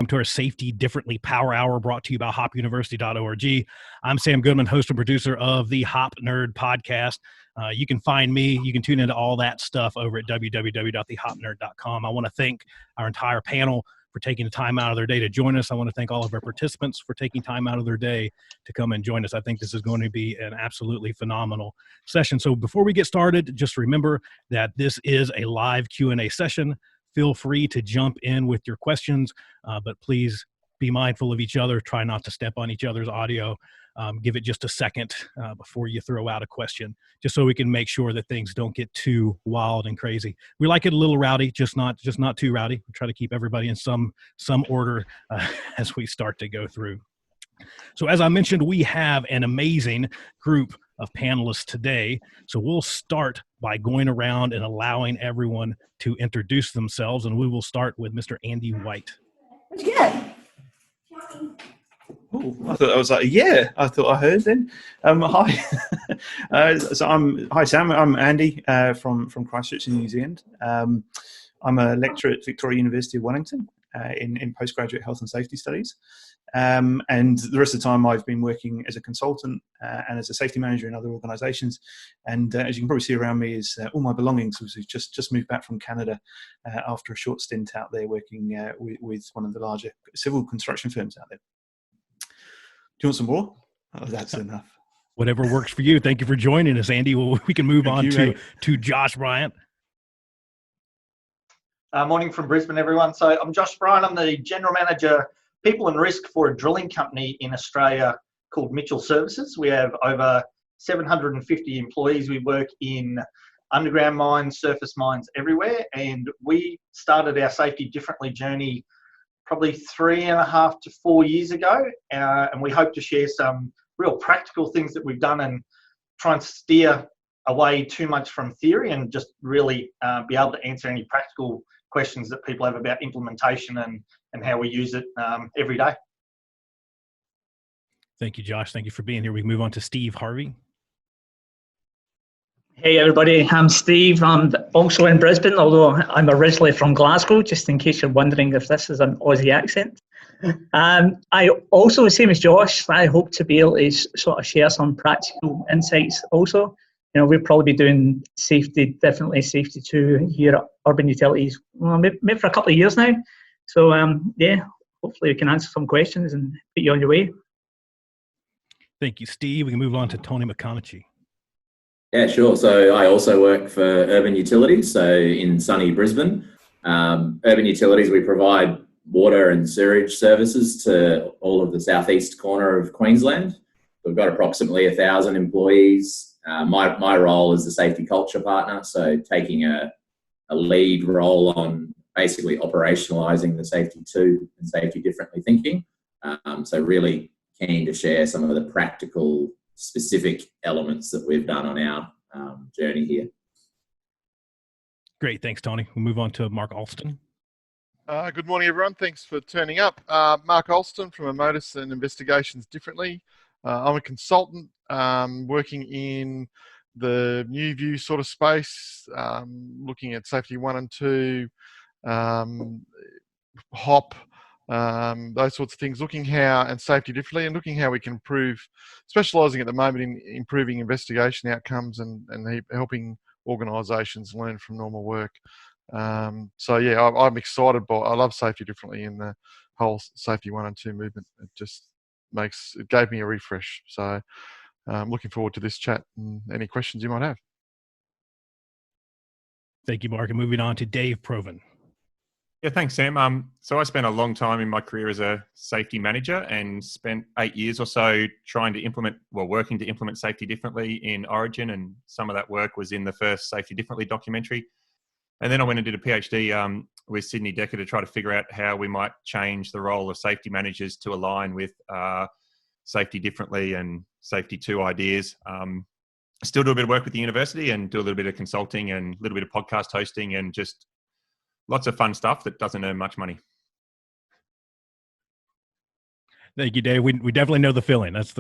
to our Safety Differently Power Hour brought to you by hopuniversity.org. I'm Sam Goodman, host and producer of the Hop Nerd podcast. You can find me, you can tune into all that stuff over at www.thehopnerd.com. I want to thank our entire panel for taking the time out of their day to join us. I want to thank all of our participants for taking time out of their day to come and join us. I think this is going to be an absolutely phenomenal session. So before we get started, just remember that this is a live Q&A session. Feel free to jump in with your questions, but please be mindful of each other. Try not to step on each other's audio. Give it just a second before you throw out a question, just so we can make sure that things don't get too wild and crazy. We like it a little rowdy, just not too rowdy. We try to keep everybody in some order as we start to go through. So as I mentioned, we have an amazing group of panelists today. So we'll start by going around and allowing everyone to introduce themselves, and we will start with Mr. Andy White. What'd you get? Oh, I thought I was like, yeah, I thought I heard then. Hi. Hi Sam, I'm Andy from Christchurch in New Zealand. I'm a lecturer at Victoria University of Wellington in postgraduate health and safety studies. And the rest of the time I've been working as a consultant and as a safety manager in other organisations. And as you can probably see around me is all my belongings. We've just moved back from Canada after a short stint out there working with one of the larger civil construction firms out there. Do you want some more? Oh, that's enough. Whatever works for you. Thank you for joining us, Andy. Well, we can move on to Josh Bryant. Morning from Brisbane, everyone. So I'm Josh Bryant. I'm the General Manager, People and Risk for a drilling company in Australia called Mitchell Services. We have over 750 employees. We work in underground mines, surface mines everywhere. And we started our Safety Differently journey probably 3.5 to 4 years ago, and we hope to share some real practical things that we've done and try and steer away too much from theory and just really be able to answer any practical questions that people have about implementation and how we use it every day. Thank you, Josh. Thank you for being here. We can move on to Steve Harvey. Hey everybody, I'm Steve. I'm also in Brisbane, although I'm originally from Glasgow, just in case you're wondering if this is an Aussie accent. I also, same as Josh, I hope to be able to sort of share some practical insights also. You know, we'll probably be doing Safety Differently, Safety 2 here at Urban Utilities, well, maybe for a couple of years now. So yeah, hopefully we can answer some questions and put you on your way. Thank you, Steve. We can move on to Tony McConaughey. Yeah, sure. So I also work for Urban Utilities, so in sunny Brisbane. Urban Utilities, we provide water and sewage services to all of the southeast corner of Queensland. We've got approximately 1,000 employees. My role is the safety culture partner, so taking a lead role on basically operationalising the Safety 2 and Safety Differently thinking. So really keen to share some of the practical specific elements that we've done on our journey here. Great. Thanks, Tony. We'll move on to Mark Alston. Good morning, everyone. Thanks for turning up. Mark Alston from Emotus and Investigations Differently. I'm a consultant working in the new view sort of space, looking at Safety 1 and 2, HOP, those sorts of things, looking how, and Safety Differently, and looking how we can improve, specialising at the moment in improving investigation outcomes and helping organisations learn from normal work. So yeah, I'm excited by, I love Safety Differently in the whole Safety 1 and 2 movement. It gave me a refresh. So I'm looking forward to this chat and any questions you might have. Thank you, Mark. And moving on to Dave Provan. Yeah, thanks, Sam. So I spent a long time in my career as a safety manager and spent 8 years or so working to implement Safety Differently in Origin, and some of that work was in the first Safety Differently documentary. And then I went and did a PhD with Sydney Decker to try to figure out how we might change the role of safety managers to align with Safety Differently and Safety 2 ideas. Still do a bit of work with the university and do a little bit of consulting and a little bit of podcast hosting and just lots of fun stuff that doesn't earn much money. Thank you, Dave. We definitely know the feeling. That's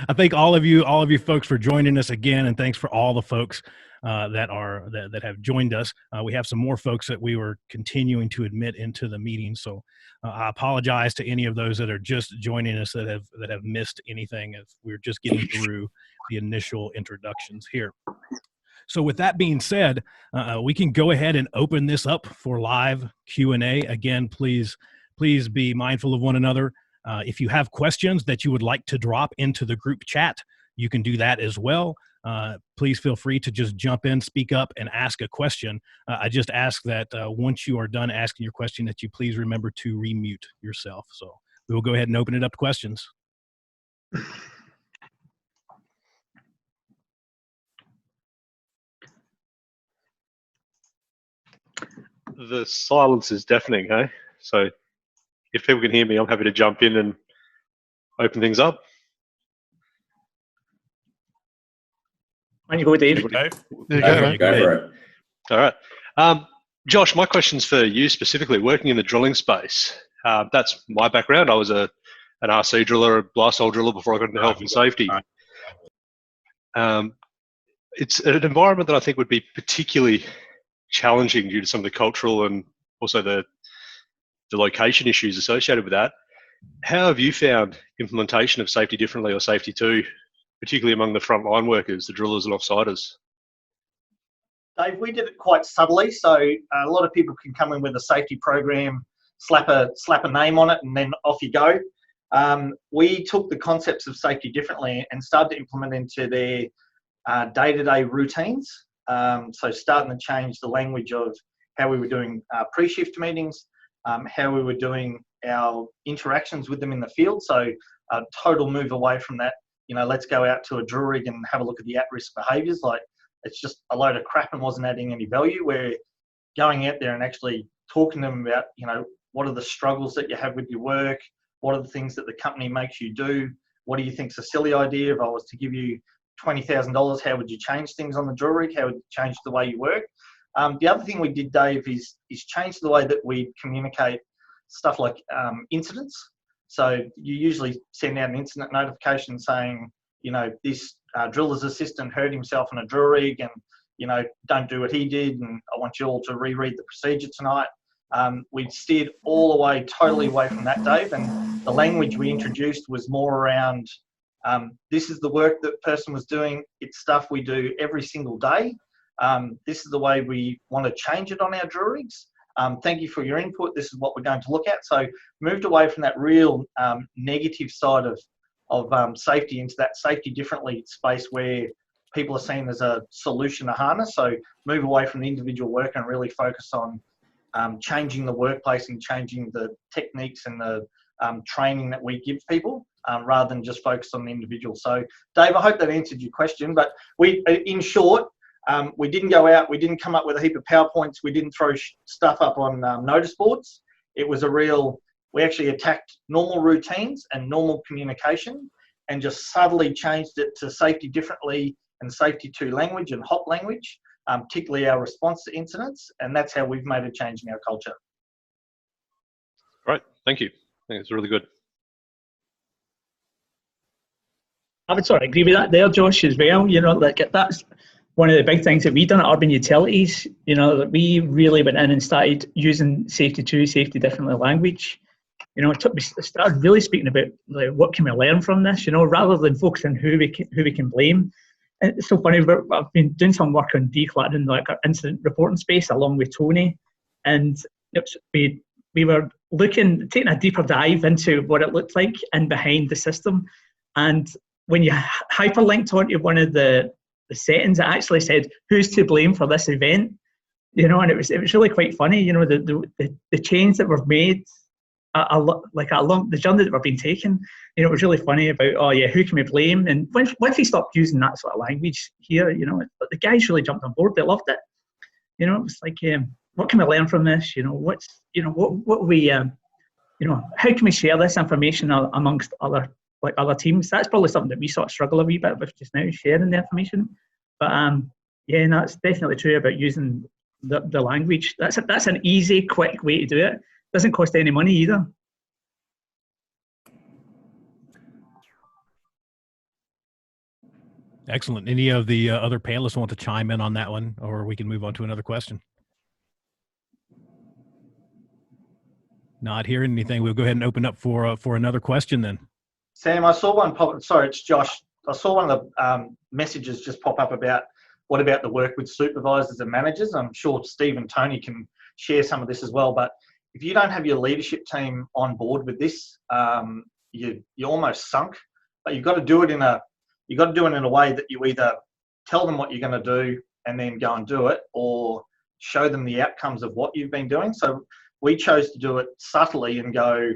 I thank all of you folks for joining us again, and thanks for all the folks that have joined us. We have some more folks that we were continuing to admit into the meeting. So I apologize to any of those that are just joining us that have missed anything, if we're just getting through the initial introductions here. So with that being said, we can go ahead and open this up for live Q&A. Again, please be mindful of one another. If you have questions that you would like to drop into the group chat, you can do that as well. Please feel free to just jump in, speak up, and ask a question. I just ask that once you are done asking your question, that you please remember to remute yourself. So we will go ahead and open it up to questions. The silence is deafening, hey? So if people can hear me, I'm happy to jump in and open things up. Why don't you go, Dave? There you go, mate. Go for it. All right. Josh, my question's for you specifically, working in the drilling space. That's my background. I was an RC driller, a blast hole driller before I got into health and safety. It's an environment that I think would be particularly challenging due to some of the cultural and also the location issues associated with that. How have you found implementation of safety differently or safety two, particularly among the frontline workers, the drillers and offsiders? Dave, we did it quite subtly. So a lot of people can come in with a safety program, slap a name on it, and then off you go. We took the concepts of safety differently and started to implement into their day-to-day routines. So starting to change the language of how we were doing pre-shift meetings, how we were doing our interactions with them in the field. So a total move away from that, let's go out to a drill rig and have a look at the at-risk behaviours. Like, it's just a load of crap and wasn't adding any value. We're going out there and actually talking to them about, what are the struggles that you have with your work? What are the things that the company makes you do? What do you think's a silly idea? If I was to give you $20,000, how would you change things on the drill rig? How would you change the way you work? The other thing we did, Dave, is change the way that we communicate stuff like incidents. So you usually send out an incident notification saying, this driller's assistant hurt himself on a drill rig and, don't do what he did, and I want you all to reread the procedure tonight. We steered all the way, totally away from that, Dave, and the language we introduced was more around, this is the work that person was doing. It's stuff we do every single day. This is the way we want to change it on our drill rigs. Thank you for your input. This is what we're going to look at. So moved away from that real negative side of safety into that safety differently space where people are seen as a solution to harness. So move away from the individual work and really focus on changing the workplace and changing the techniques and the training that we give people, rather than just focus on the individual. So Dave, I hope that answered your question, but in short, we didn't go out, we didn't come up with a heap of PowerPoints, we didn't throw stuff up on notice boards. It was we actually attacked normal routines and normal communication and just subtly changed it to safety differently and safety to language and hot language, particularly our response to incidents. And that's how we've made a change in our culture. Right, thank you. I think it's really good. I would sort of agree with that there, Josh, as well. That's one of the big things that we've done at Urban Utilities. That we really went in and started using safety to safety differently language. We started really speaking about what can we learn from this, rather than focusing on who we can blame. And it's so funny, I've been doing some work on decluttering our incident reporting space along with Tony, and we were taking a deeper dive into what it looked like in behind the system. And when you hyperlinked onto one of the settings, it actually said who's to blame for this event, and it was really quite funny. The change that were made along the journey that we've been taking. It was really funny about who can we blame? And once we stopped using that sort of language here, the guys really jumped on board. They loved it. It was like, what can we learn from this? What we how can we share this information amongst other teams? That's probably something that we sort of struggle a wee bit with just now, sharing the information. But that's definitely true about using the language. That's an easy, quick way to do it. Doesn't cost any money either. Excellent. Any of the other panelists want to chime in on that one, or we can move on to another question? Not hearing anything. We'll go ahead and open up for another question then. Sam, I saw one pop. Sorry, it's Josh. I saw one of the messages just pop up about what about the work with supervisors and managers. I'm sure Steve and Tony can share some of this as well. But if you don't have your leadership team on board with this, you're almost sunk. But you've got to do it in a way that you either tell them what you're going to do and then go and do it, or show them the outcomes of what you've been doing. So we chose to do it subtly and go,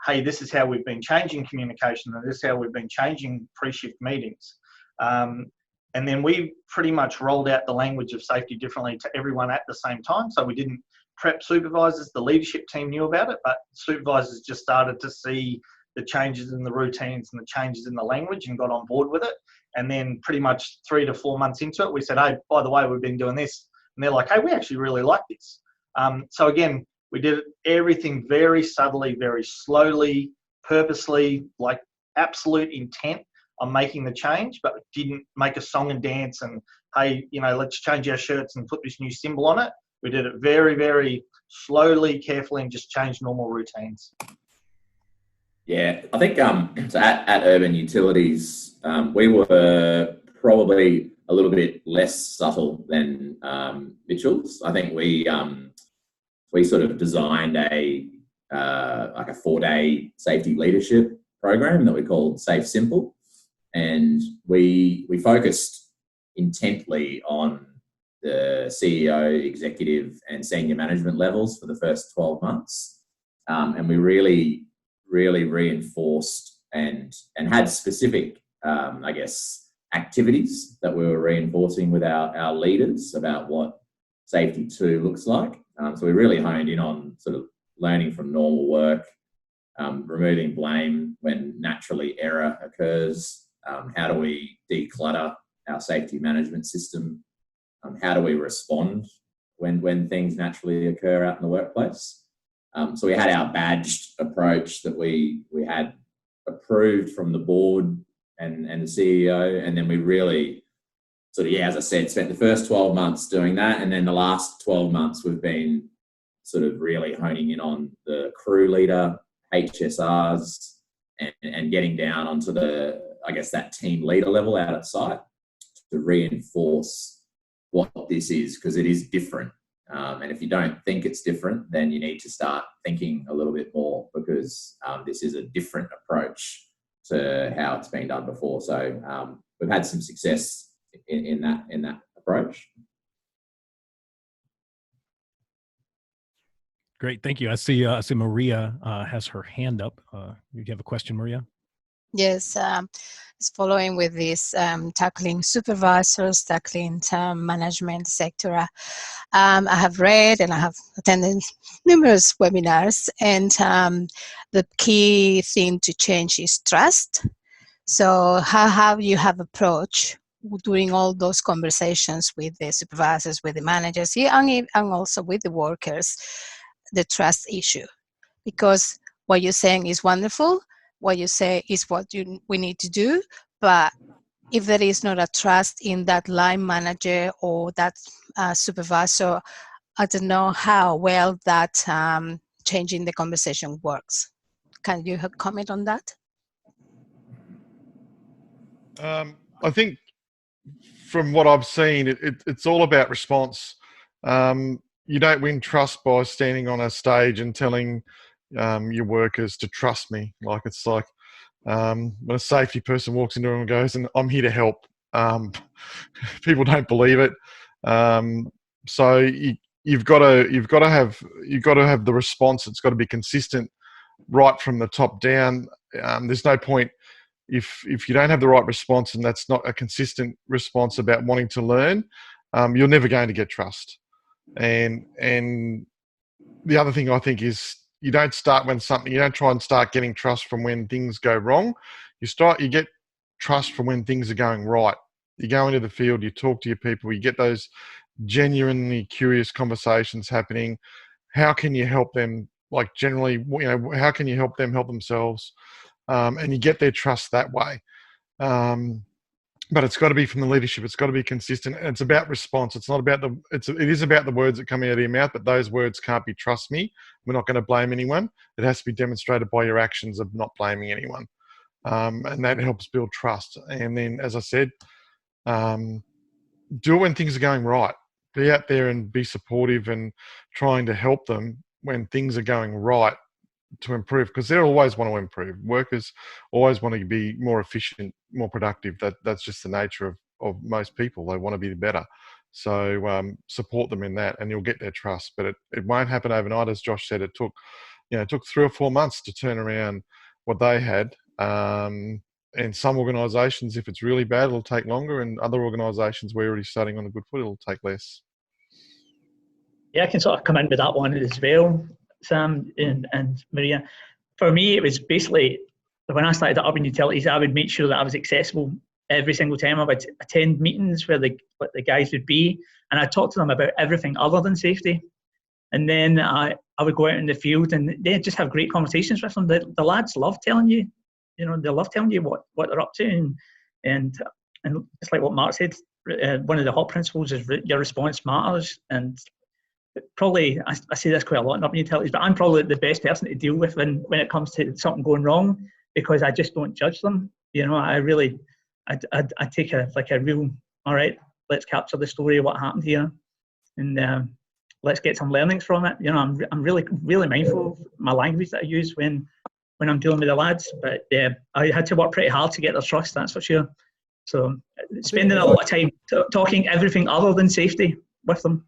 hey, this is how we've been changing communication, and this is how we've been changing pre-shift meetings. And then we pretty much rolled out the language of safety differently to everyone at the same time. So we didn't prep supervisors. The leadership team knew about it, but supervisors just started to see the changes in the routines and the changes in the language and got on board with it. And then pretty much 3 to 4 months into it, we said, hey, by the way, we've been doing this. And they're like, hey, we actually really like this. So again, we did everything very subtly, very slowly, purposely, like absolute intent on making the change, but didn't make a song and dance and, hey, let's change our shirts and put this new symbol on it. We did it very, very slowly, carefully, and just changed normal routines. Yeah, I think so at Urban Utilities, we were probably a little bit less subtle than Mitchell's. I think we sort of designed a 4-day safety leadership program that we called Safe Simple, and we focused intently on the CEO, executive, and senior management levels for the first 12 months, and we really reinforced and had specific, activities that we were reinforcing with our leaders about what safety 2 looks like. So we really honed in on sort of learning from normal work, removing blame when naturally error occurs. How do we declutter our safety management system? How do we respond when things naturally occur out in the workplace? So we had our badged approach that we had approved from the board and the CEO, and then we really sort of, as I said, spent the first 12 months doing that, and then the last 12 months we've been sort of really honing in on the crew leader, HSRs, and getting down onto that team leader level out at site to reinforce what this is, because it is different. And if you don't think it's different, then you need to start thinking a little bit more, because this is a different approach to how it's been done before. So we've had some success in that approach. Great, thank you. I see Maria has her hand up. You have a question, Maria? Yes, it's following with this tackling supervisors, tackling management, etc. I have read and I have attended numerous webinars, and the key thing to change is trust. So how have you approached during all those conversations with the supervisors, with the managers, and also with the workers, the trust issue? Because what you're saying is wonderful, what you say is what we need to do, but if there is not a trust in that line manager or that supervisor, I don't know how well that changing the conversation works. Can you comment on that? I think from what I've seen, it's all about response. You don't win trust by standing on a stage and telling your workers to trust me. Like, it's like when a safety person walks into a room and goes, and I'm here to help. People don't believe it. So you've got to have the response. It's got to be consistent right from the top down. There's no point if you don't have the right response and that's not a consistent response about wanting to learn, you're never going to get trust. And the other thing I think is you don't try and start getting trust from when things go wrong. You get trust from when things are going right. You go into the field, you talk to your people, you get those genuinely curious conversations happening. How can you help them? Like, generally, how can you help them help themselves? And you get their trust that way. but it's got to be from the leadership. It's got to be consistent. And it's about response. It's not about it is about the words that come out of your mouth, but those words can't be, trust me, we're not going to blame anyone. It has to be demonstrated by your actions of not blaming anyone. And that helps build trust. And then, as I said, do it when things are going right. Be out there and be supportive and trying to help them when things are going right to improve, because they always want to improve. Workers always want to be more efficient, more productive. That's just the nature of most people. They want to be better. So support them in that, and you'll get their trust. But it won't happen overnight. As Josh said, it took 3 or 4 months to turn around what they had. And some organisations, if it's really bad, it'll take longer, and other organisations we're already starting on a good foot, it'll take less. Yeah, I can sort of come in with that one as well, Sam and Maria. For me, it was basically, when I started at Urban Utilities, I would make sure that I was accessible every single time. I would attend meetings where the guys would be, and I'd talk to them about everything other than safety. And then I would go out in the field, and they'd just have great conversations with them. The lads love telling you, they love telling you what they're up to. And it's like what Mark said, one of the hot principles is your response matters. And probably, I say this quite a lot in Urban Utilities, but I'm probably the best person to deal with when it comes to something going wrong, because I just don't judge them. I take a real, all right, let's capture the story of what happened here, and let's get some learnings from it. I'm really, really mindful of my language that I use when I'm dealing with the lads, but I had to work pretty hard to get their trust, that's for sure. So spending a lot of time talking everything other than safety with them.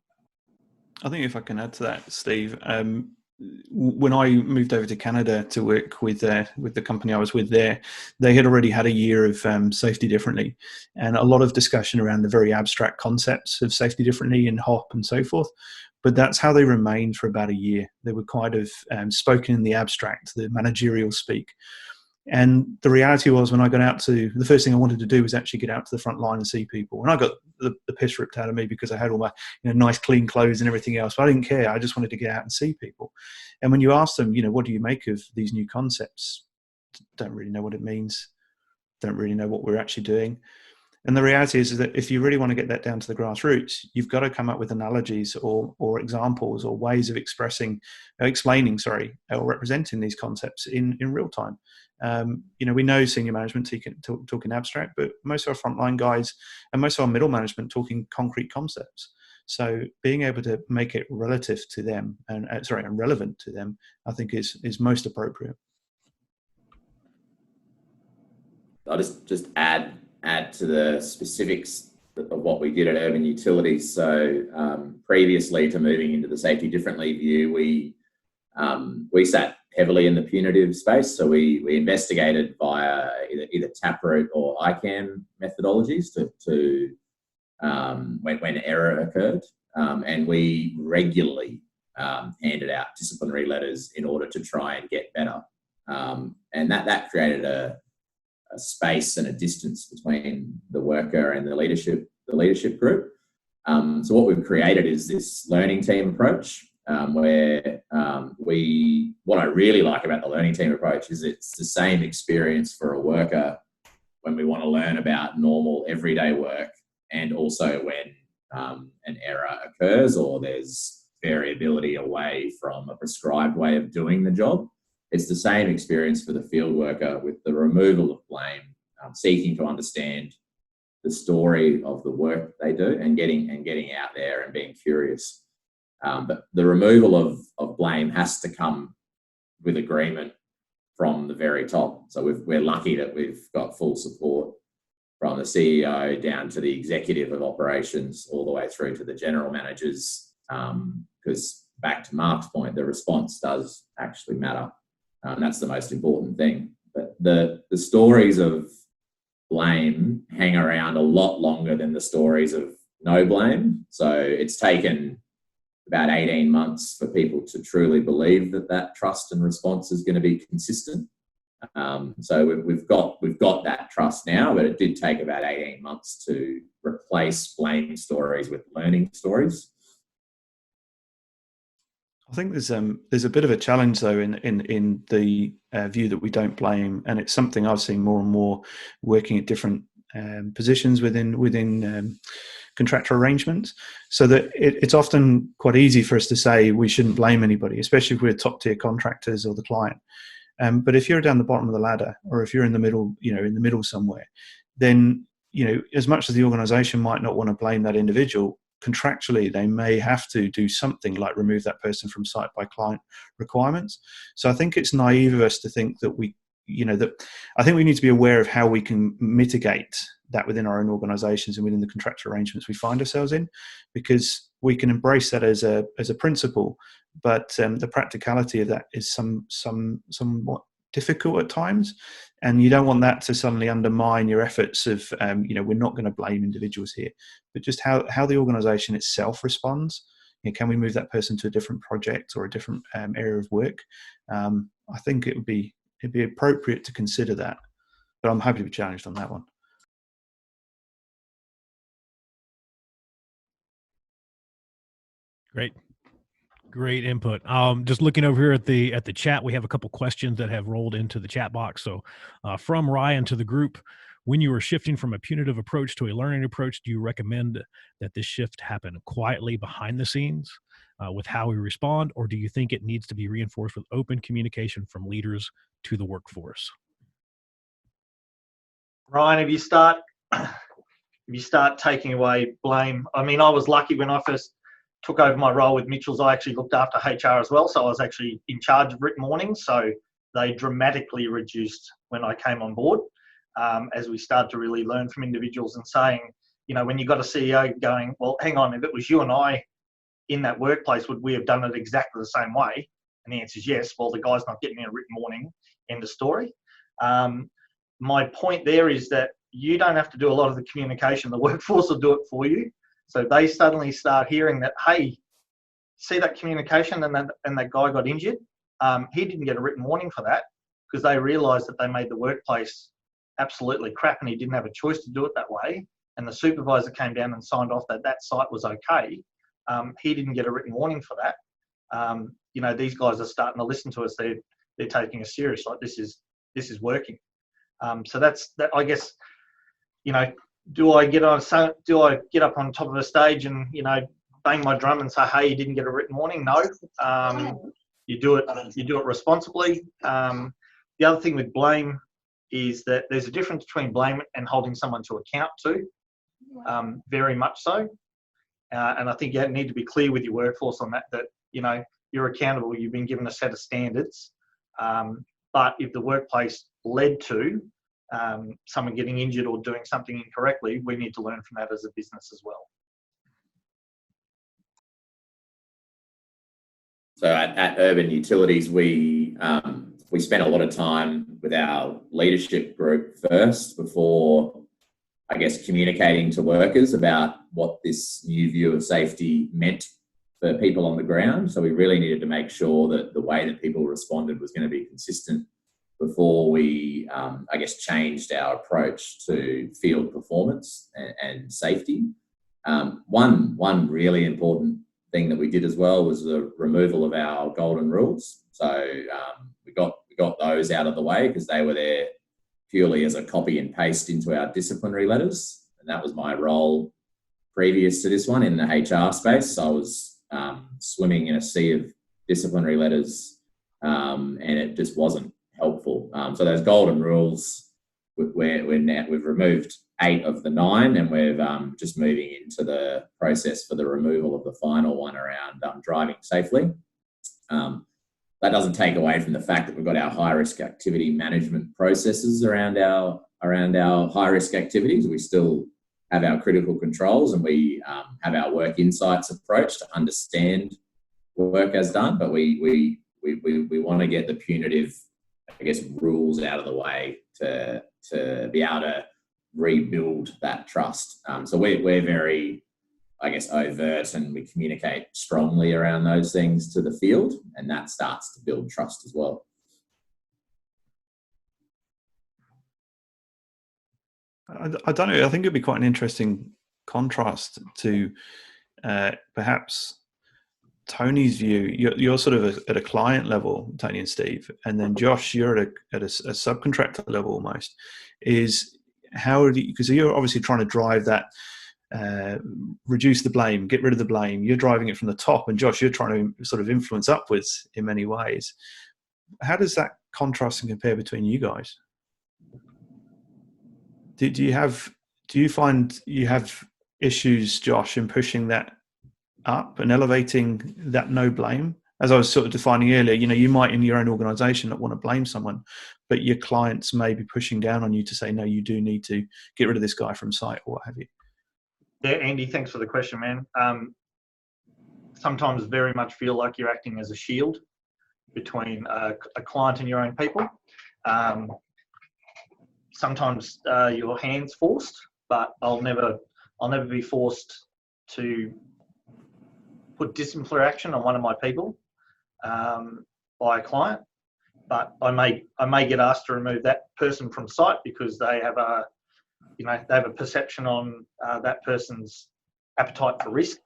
I think if I can add to that, Steve, when I moved over to Canada to work with the company I was with there, they had already had a year of safety differently, and a lot of discussion around the very abstract concepts of safety differently and HOP and so forth. But that's how they remained for about a year. They were kind of spoken in the abstract, the managerial speak. And the reality was, when I got out the first thing I wanted to do was actually get out to the front line and see people. And I got the piss ripped out of me because I had all my nice clean clothes and everything else. But I didn't care. I just wanted to get out and see people. And when you ask them, what do you make of these new concepts? Don't really know what it means. Don't really know what we're actually doing. And the reality is that if you really want to get that down to the grassroots, you've got to come up with analogies or examples or ways of explaining, or representing these concepts in real time. We know senior management talking abstract, but most of our frontline guys and most of our middle management talking concrete concepts. So being able to make it relative to them and relevant to them, I think is most appropriate. I'll just add to the specifics of what we did at Urban Utilities. So previously to moving into the safety differently view, we sat heavily in the punitive space. So we investigated via either Taproot or ICAM methodologies to when error occurred, and we regularly handed out disciplinary letters in order to try and get better, and that created a space and a distance between the worker and the leadership group. So what we've created is this learning team approach, where what I really like about the learning team approach is it's the same experience for a worker when we want to learn about normal everyday work, and also when an error occurs or there's variability away from a prescribed way of doing the job. It's the same experience for the field worker, with the removal of blame, seeking to understand the story of the work they do, and getting out there and being curious. But the removal of blame has to come with agreement from the very top. So we're lucky that we've got full support from the CEO down to the executive of operations, all the way through to the general managers, because back to Mark's point, the response does actually matter. And that's the most important thing. But the stories of blame hang around a lot longer than the stories of no blame. So it's taken about 18 months for people to truly believe that trust and response is going to be consistent. So we've got that trust now, but it did take about 18 months to replace blame stories with learning stories. I think there's a bit of a challenge though in the view that we don't blame, and it's something I've seen more and more working at different positions within contractor arrangements, so that it's often quite easy for us to say we shouldn't blame anybody, especially if we're top tier contractors or the client. But if you're down the bottom of the ladder, or if you're in the middle, in the middle somewhere, then as much as the organisation might not want to blame that individual, contractually they may have to do something like remove that person from site by client requirements. So I think it's naive of us to think that I think we need to be aware of how we can mitigate that within our own organisations and within the contractual arrangements we find ourselves in, because we can embrace that as a principle, but the practicality of that is somewhat difficult at times, and you don't want that to suddenly undermine your efforts of we're not going to blame individuals here, but just how the organisation itself responds. Can we move that person to a different project or a different area of work? I think it'd be appropriate to consider that, but I'm happy to be challenged on that one. Great input. Just looking over here at the chat, we have a couple questions that have rolled into the chat box. So from Ryan to the group, when you are shifting from a punitive approach to a learning approach, do you recommend that this shift happen quietly behind the scenes with how we respond, or do you think it needs to be reinforced with open communication from leaders to the workforce? Ryan, if you start taking away blame, I mean, I was lucky when I first took over my role with Mitchell's. I actually looked after HR as well, so I was actually in charge of written warnings. So they dramatically reduced when I came on board, as we started to really learn from individuals and saying, when you got a CEO going, well, hang on, if it was you and I in that workplace, would we have done it exactly the same way? And the answer is yes. Well, the guy's not getting a written warning. End of story. My point there is that you don't have to do a lot of the communication. The workforce will do it for you. So they suddenly start hearing that, hey, see that communication and that guy got injured? He didn't get a written warning for that, because they realised that they made the workplace absolutely crap and he didn't have a choice to do it that way. And the supervisor came down and signed off that site was okay. He didn't get a written warning for that. These guys are starting to listen to us. They're taking us serious. Like this is working. So that's that. I guess, do I get up on top of a stage and bang my drum and say, hey, you didn't get a written warning? No. You do it responsibly. The other thing with blame is that there's a difference between blame and holding someone to account too. Very much so. And I think you need to be clear with your workforce on that you're accountable. You've been given a set of standards. But if the workplace led to someone getting injured or doing something incorrectly, we need to learn from that as a business as well. So at Urban Utilities, we spent a lot of time with our leadership group first before, I guess, communicating to workers about what this new view of safety meant for people on the ground. So we really needed to make sure that the way that people responded was going to be consistent before we, changed our approach to field performance and safety. One really important thing that we did as well was the removal of our golden rules. So we got those out of the way because they were there purely as a copy and paste into our disciplinary letters. And that was my role previous to this one in the HR space. So I was swimming in a sea of disciplinary letters and it just wasn't helpful. So those golden rules, we've removed 8 of the 9, and we're just moving into the process for the removal of the final one around driving safely. That doesn't take away from the fact that we've got our high risk activity management processes around our high risk activities. We still have our critical controls, and we have our work insights approach to understand work as done. But we want to get the punitive, I guess, rules out of the way to be able to rebuild that trust. So we're very, I guess, overt, and we communicate strongly around those things to the field, and that starts to build trust as well. I don't know. I think it'd be quite an interesting contrast to perhaps Tony's view. You're sort of at a client level, Tony and Steve, and then Josh, you're at a subcontractor level almost. Is how do you, because you're obviously trying to drive that, reduce the blame, get rid of the blame. You're driving it from the top, and Josh, you're trying to sort of influence upwards in many ways. How does that contrast and compare between you guys? Do you find you have issues, Josh, in pushing that up and elevating that no blame? As I was sort of defining earlier, you might in your own organization not want to blame someone, but your clients may be pushing down on you to say, no, you do need to get rid of this guy from site or what have you. Yeah, Andy, thanks for the question, man. Sometimes very much feel like you're acting as a shield between a client and your own people. Sometimes your hand's forced, but I'll never be forced to put disciplinary action on one of my people by a client. But I may get asked to remove that person from site because they have a perception on that person's appetite for risk,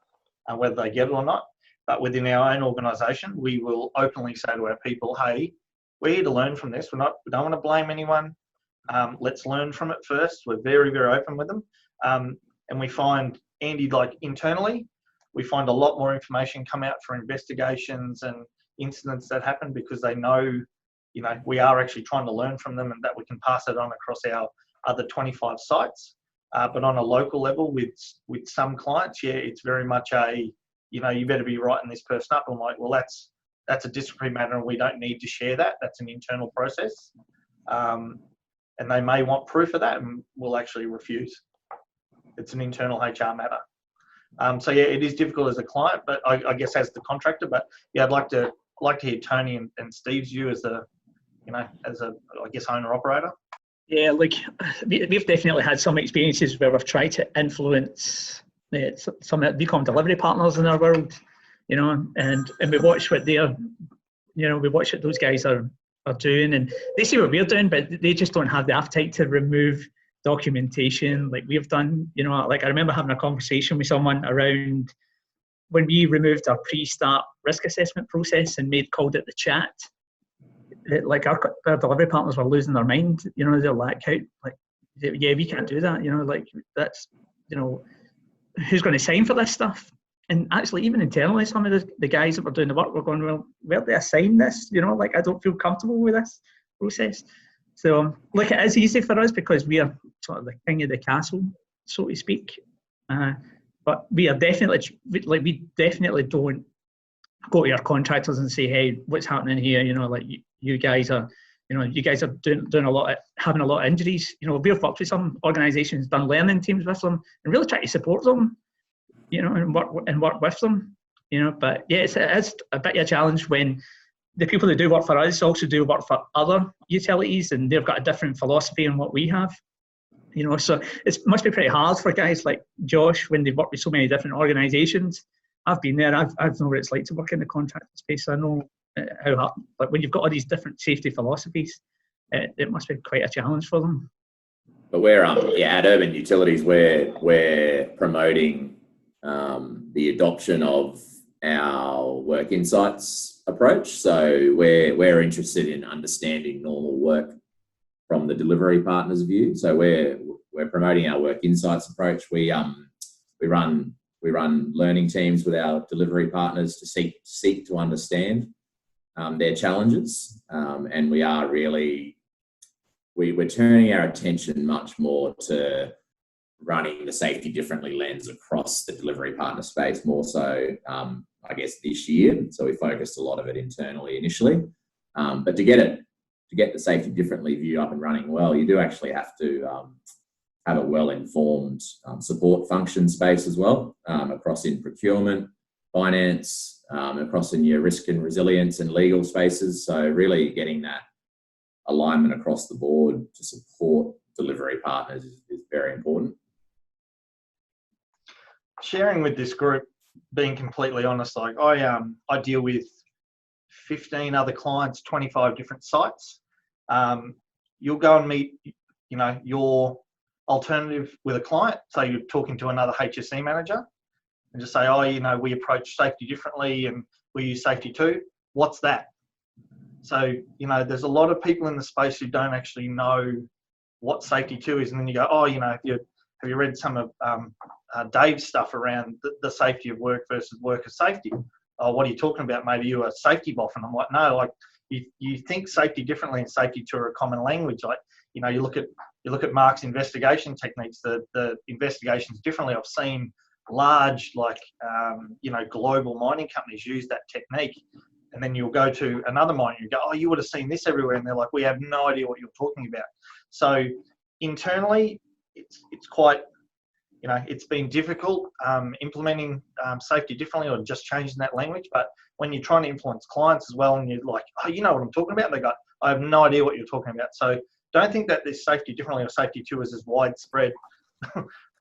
whether they get it or not. But within our own organisation, we will openly say to our people, hey, we're here to learn from this. We don't want to blame anyone. Let's learn from it first. We're very, very open with them. And we find, Andy, like internally, we find a lot more information come out for investigations and incidents that happen because they know, we are actually trying to learn from them and that we can pass it on across our other 25 sites. But on a local level with some clients, yeah, it's very much you better be writing this person up. I'm like, well, that's a disciplinary matter and we don't need to share that. That's an internal process. And they may want proof of that and we'll actually refuse. It's an internal HR matter. So yeah, it is difficult as a client, but I guess as the contractor, but yeah, I'd like to hear Tony and Steve's view as a owner operator. Yeah, like we've definitely had some experiences where we've tried to influence some that become delivery partners in our world, and we watch what we watch what those guys are doing, and they see what we're doing, but they just don't have the appetite to remove documentation like we've done. Like I remember having a conversation with someone around when we removed our pre-start risk assessment process and called it the chat. Like our delivery partners were losing their mind, they're like, yeah, we can't do that, like that's, who's going to sign for this stuff? And actually, even internally, some of the guys that were doing the work were going, well, where do I sign this? Like I don't feel comfortable with this process. So, like it is easy for us because we are sort of the king of the castle, so to speak. But we are definitely, we definitely don't go to our contractors and say, hey, what's happening here? You guys are doing a lot of, having a lot of injuries. We've worked with some organisations, done learning teams with them, and really try to support them, and work with them, But yeah, it's a bit of a challenge when the people that do work for us also do work for other utilities, and they've got a different philosophy than what we have. So it must be pretty hard for guys like Josh when they work with so many different organisations. I've been there. I've know what it's like to work in the contractor space. I know how hard, like when you've got all these different safety philosophies, it must be quite a challenge for them. But we're at Urban Utilities, we're promoting the adoption of our work insights approach. So we're interested in understanding normal work from the delivery partner's view. So we're promoting our work insights approach. We run learning teams with our delivery partners to seek to understand their challenges, and we're turning our attention much more to running the safety differently lens across the delivery partner space, more so I guess this year. So we focused a lot of it internally initially, but to get the safety differently view up and running well, you do actually have to have a well-informed support function space as well, across in procurement, finance, across in your risk and resilience and legal spaces. So really getting that alignment across the board to support delivery partners is very important. Sharing with this group, being completely honest, like I deal with 15 other clients, 25 different sites. You'll go and meet, your alternative with a client. So you're talking to another HSE manager and just say, we approach safety differently and we use safety too. What's that? So, there's a lot of people in the space who don't actually know what safety 2 is, and then you go, oh, have you read some of Dave's stuff around the safety of work versus worker safety? Oh, what are you talking about? Maybe you're a safety buff. And I'm like, no, like you think safety differently, and safety 2 are a common language. Like, you look at Mark's investigation techniques, the investigations differently. I've seen large, like, global mining companies use that technique. And then you'll go to another mine, you go, oh, you would have seen this everywhere. And they're like, we have no idea what you're talking about. So internally, it's quite, it's been difficult implementing safety differently or just changing that language. But when you're trying to influence clients as well, and you're like, oh, you know what I'm talking about? And they go, I have no idea what you're talking about. So don't think that this safety differently or safety 2 is as widespread.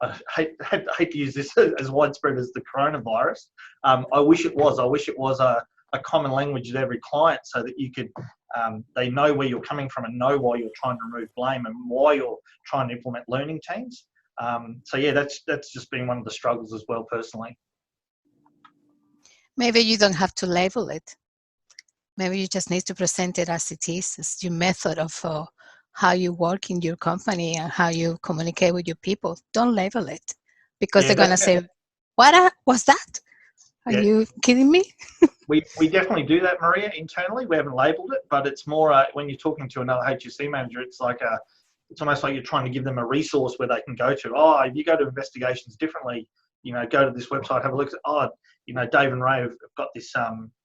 I hate to use this as widespread as the coronavirus. I wish it was. I wish it was a common language to every client, so that you could, they know where you're coming from and know why you're trying to remove blame and why you're trying to implement learning teams. So yeah, that's just been one of the struggles as well, personally. Maybe you don't have to label it. Maybe you just need to present it as it is, as your method of how you work in your company and how you communicate with your people. Don't label it, because they're going to say, what was that? Are you kidding me? We definitely do that, Maria, internally. We haven't labelled it, but it's more when you're talking to another HSE manager, it's almost like you're trying to give them a resource where they can go to. Oh, if you go to investigations differently, go to this website, have a look at, Dave and Ray have got this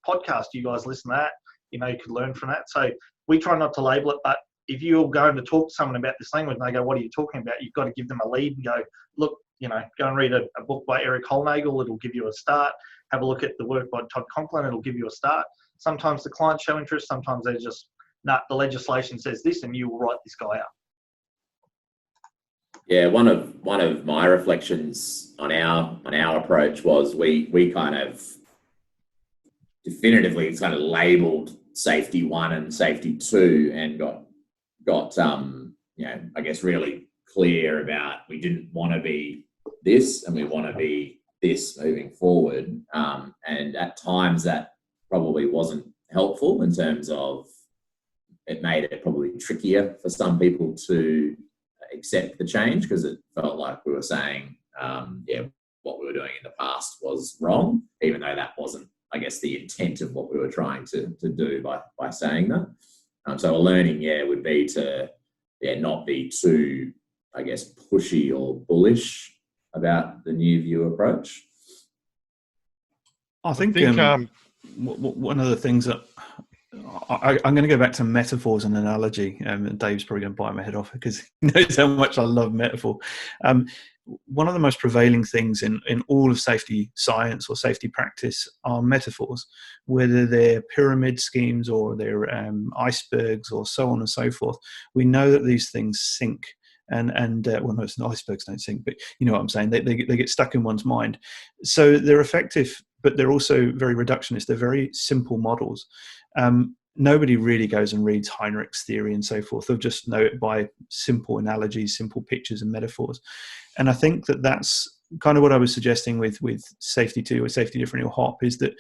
podcast. You guys listen to that. You could learn from that. So we try not to label it, but if you're going to talk to someone about this language and they go, what are you talking about? You've got to give them a lead and go, look, go and read a book by Eric Holnagel. It'll give you a start. Have a look at the work by Todd Conklin. It'll give you a start. Sometimes the clients show interest. Sometimes they're just, the legislation says this and you will write this guy up. Yeah, one of my reflections on our approach was we kind of definitively kind of labelled safety 1 and safety 2 and got I guess really clear about we didn't want to be this and we want to be this moving forward. And at times that probably wasn't helpful in terms of it made it probably trickier for some people to accept the change, because it felt like we were saying, what we were doing in the past was wrong, even though that wasn't, I guess, the intent of what we were trying to do by saying that. So a learning, would be to, not be too, I guess, pushy or bullish about the new view approach. I think one of the things that I'm going to go back to metaphors and analogy, and Dave's probably going to bite my head off because he knows how much I love metaphor. One of the most prevailing things in all of safety science or safety practice are metaphors, whether they're pyramid schemes or they're icebergs or so on and so forth. We know that these things sink. And most icebergs don't sink, but you know what I'm saying. They get stuck in one's mind. So they're effective, but they're also very reductionist. They're very simple models. Nobody really goes and reads Heinrich's theory and so forth. They'll just know it by simple analogies, simple pictures and metaphors. And I think that that's kind of what I was suggesting with Safety 2 or Safety Differently or HOP, is that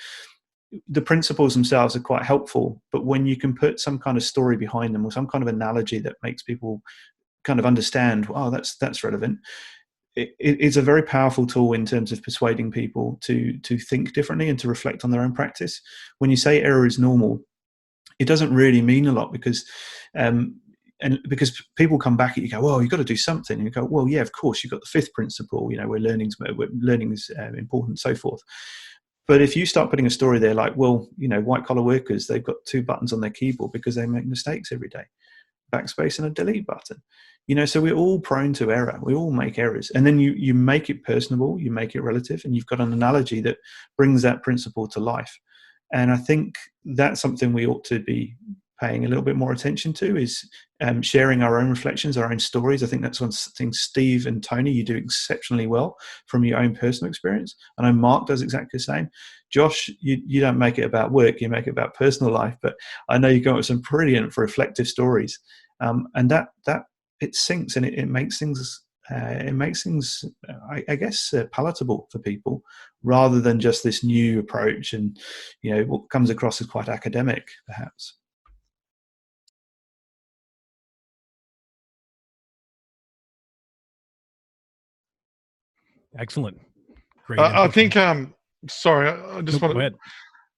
the principles themselves are quite helpful, but when you can put some kind of story behind them or some kind of analogy that makes people kind of understand, oh, that's relevant. It's a very powerful tool in terms of persuading people to think differently and to reflect on their own practice. When you say error is normal, it doesn't really mean a lot because people come back at you, go, well, you've got to do something. And you go, well, yeah, of course, you've got the fifth principle, where learning is important and so forth. But if you start putting a story there like, well, white collar workers, they've got 2 buttons on their keyboard because they make mistakes every day, backspace and a delete button. So we're all prone to error. We all make errors. And then you make it personable, you make it relative, and you've got an analogy that brings that principle to life. And I think that's something we ought to be paying a little bit more attention to, is sharing our own reflections, our own stories. I think that's one thing, Steve and Tony, you do exceptionally well from your own personal experience. I know Mark does exactly the same. Josh, you don't make it about work, you make it about personal life, but I know you go with some brilliant reflective stories. And that it sinks and it makes things I guess palatable for people, rather than just this new approach and what comes across as quite academic perhaps. Excellent. Great. I input. think, sorry, I just Nope, want go ahead.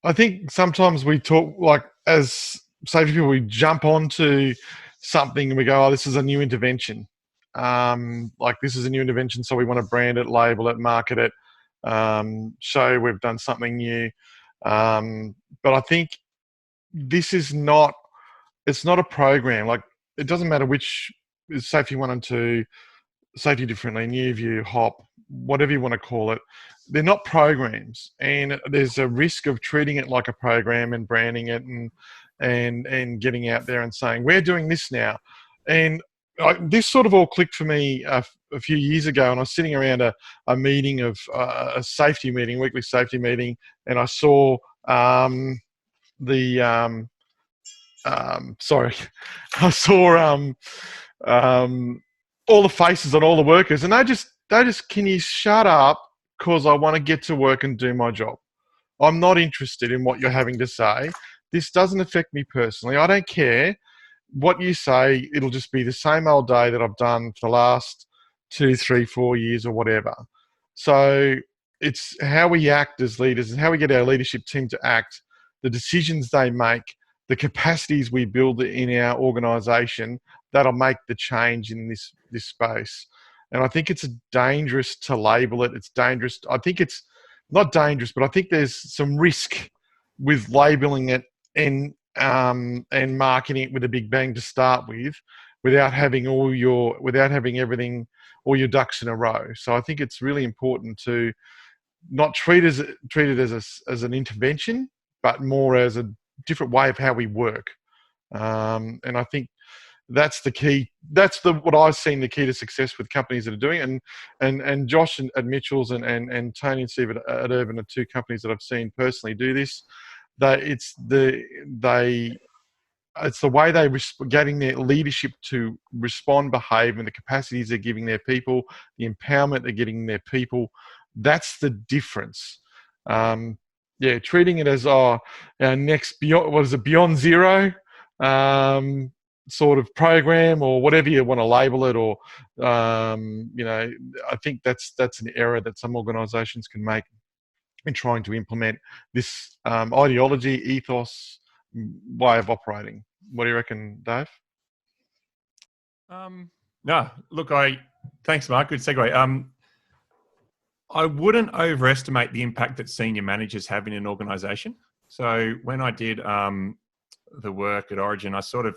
I think sometimes we talk, like, as safety people, we jump onto something and we go, oh, this is a new intervention. Like, this is a new intervention, so we want to brand it, label it, market it, show we've done something new. But I think this is not, it's not a program. Like, it doesn't matter which is Safety 1 and 2, Safety Differently, New View, HOP, whatever you want to call it. They're not programs, and there's a risk of treating it like a program and branding it and getting out there and saying, we're doing this now. And this sort of all clicked for me a few years ago, and I was sitting around a meeting of a safety meeting, weekly safety meeting, and I saw I saw all the faces on all the workers, and they just, can you shut up, because I want to get to work and do my job. I'm not interested in what you're having to say. This doesn't affect me personally. I don't care what you say. It'll just be the same old day that I've done for the last 2, 3, 4 years or whatever. So it's how we act as leaders and how we get our leadership team to act, the decisions they make, the capacities we build in our organisation that'll make the change in this space. And I think it's dangerous to label it. It's dangerous. I think it's not dangerous, but I think there's some risk with labeling it and marketing it with a big bang to start with, without having all your ducks in a row. So I think it's really important to not treat it as an intervention, but more as a different way of how we work. And I think that's the key. That's what I've seen the key to success with companies that are doing it. And Josh at Mitchell's and Tony and Steve at Urban are two companies that I've seen personally do this. It's the way they're getting their leadership to respond, behave, and the capacities they're giving their people, the empowerment they're getting their people. That's the difference. Treating it as our next Beyond Zero sort of program, or whatever you want to label it, or I think that's an error that some organisations can make in trying to implement this ideology, ethos, way of operating. What do you reckon, Dave? No, look, thanks, Mark. Good segue. I wouldn't overestimate the impact that senior managers have in an organisation. So when I did the work at Origin, I sort of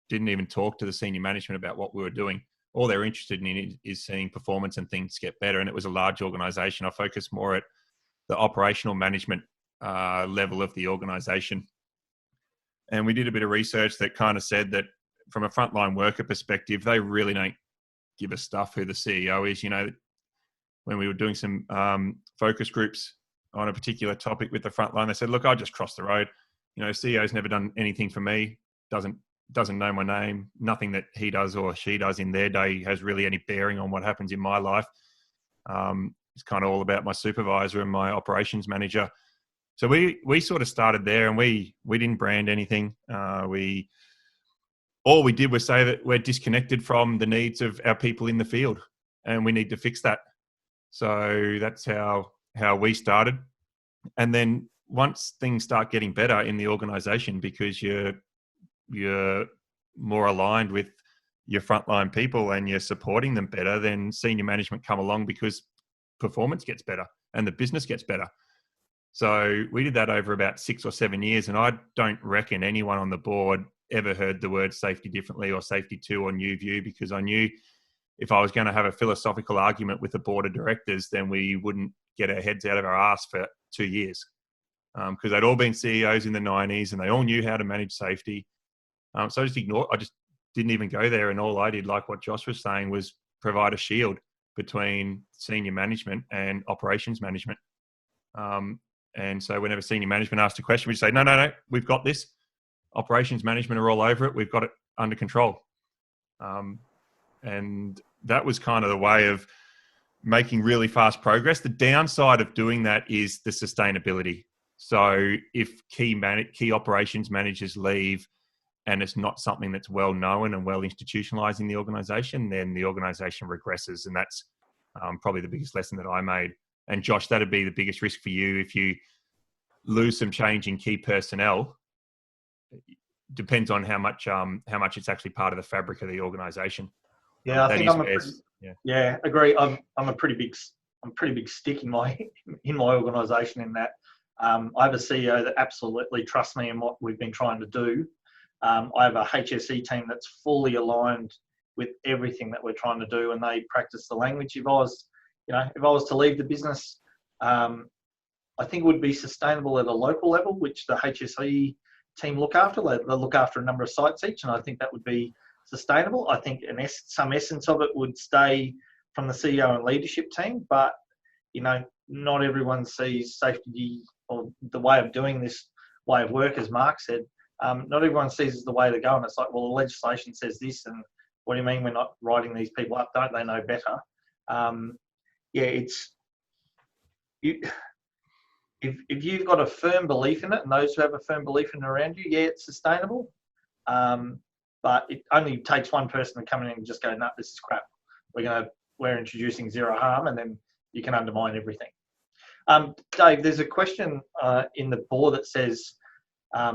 didn't even talk to the senior management about what we were doing. All they're interested in is seeing performance and things get better. And it was a large organisation. I focused more at the operational management level of the organisation. And we did a bit of research that kind of said that from a frontline worker perspective, they really don't give a stuff who the CEO is. When we were doing some focus groups on a particular topic with the frontline, they said, look, I just crossed the road. CEO's never done anything for me, doesn't know my name. Nothing that he does or she does in their day has really any bearing on what happens in my life. It's kind of all about my supervisor and my operations manager. So we sort of started there, and we didn't brand anything. All we did was say that we're disconnected from the needs of our people in the field, and we need to fix that. So that's how we started. And then once things start getting better in the organisation, because you're more aligned with your frontline people and you're supporting them better, then senior management come along because performance gets better and the business gets better. So we did that over about 6 or 7 years, and I don't reckon anyone on the board ever heard the word Safety Differently or Safety 2 or New View, because I knew if I was going to have a philosophical argument with the board of directors, then we wouldn't get our heads out of our ass for 2 years, because they'd all been CEOs in the 90s and they all knew how to manage safety. So I just didn't even go there. And all I did, like what Josh was saying, was provide a shield between senior management and operations management. And so whenever senior management asked a question, we'd say, no, we've got this. Operations management are all over it. We've got it under control. And that was kind of the way of making really fast progress. The downside of doing that is the sustainability. So if key operations managers leave and it's not something that's well known and well institutionalized in the organization, then the organization regresses. And that's probably the biggest lesson that I made. And Josh, that'd be the biggest risk for you if you lose some change in key personnel. Depends on how much it's actually part of the fabric of the organisation. Yeah, I think agree. I'm a pretty big stick in my organisation in that. I have a CEO that absolutely trusts me in what we've been trying to do. I have a HSE team that's fully aligned with everything that we're trying to do, and they practice the language. If I was to leave the business, I think it would be sustainable at a local level, which the HSE team look after. They look after a number of sites each, and I think that would be sustainable. I think some essence of it would stay from the CEO and leadership team, but not everyone sees safety or the way of doing this way of work, as Mark said. Not everyone sees as the way to go, and it's like, well, the legislation says this, and what do you mean we're not writing these people up? Don't they know better? If you've got a firm belief in it, and those who have a firm belief in it around you, it's sustainable. But it only takes one person to come in and just go, no, this is crap. We're introducing zero harm, and then you can undermine everything. Dave, there's a question in the board that says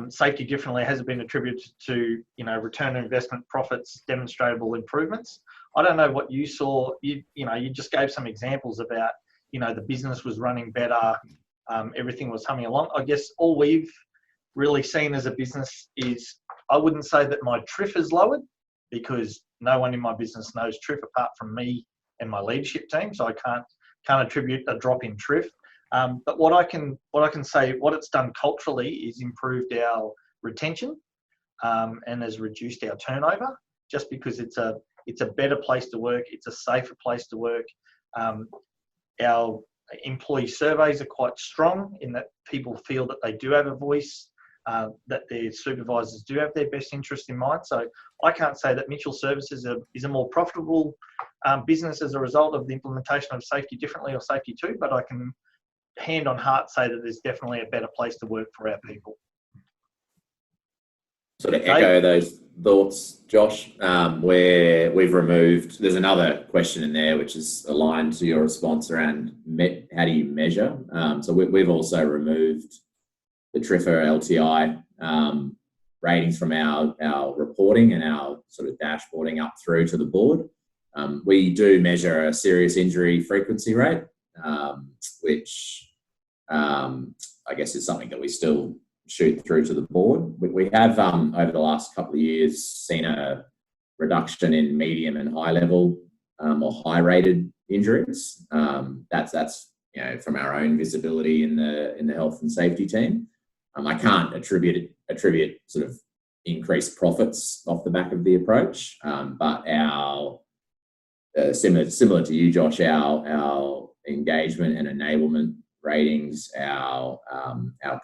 safety differently has been attributed to return on investment, profits, demonstrable improvements. I don't know what you saw. You just gave some examples about the business was running better, everything was humming along. I guess all we've really seen as a business is, I wouldn't say that my TRIF has lowered, because no one in my business knows TRIF apart from me and my leadership team, so I can't attribute a drop in TRIF. But what I can say, what it's done culturally is improved our retention and has reduced our turnover, just because it's a better place to work, it's a safer place to work. Our employee surveys are quite strong in that people feel that they do have a voice, that their supervisors do have their best interest in mind. So I can't say that Mitchell Services is a more profitable business as a result of the implementation of Safety Differently or Safety 2, but I can hand on heart say that there's definitely a better place to work for our people. Sort of echo those thoughts, Josh, where we've removed, there's another question in there which is aligned to your response around how do you measure. So we've also removed the TRIFR LTI ratings from our reporting and our sort of dashboarding up through to the board. We do measure a serious injury frequency rate, which I guess is something that we still shoot through to the board. We have, over the last couple of years, seen a reduction in medium and high level or high rated injuries. That's from our own visibility in the health and safety team. I can't attribute sort of increased profits off the back of the approach, but our similar to you, Josh, our engagement and enablement ratings, our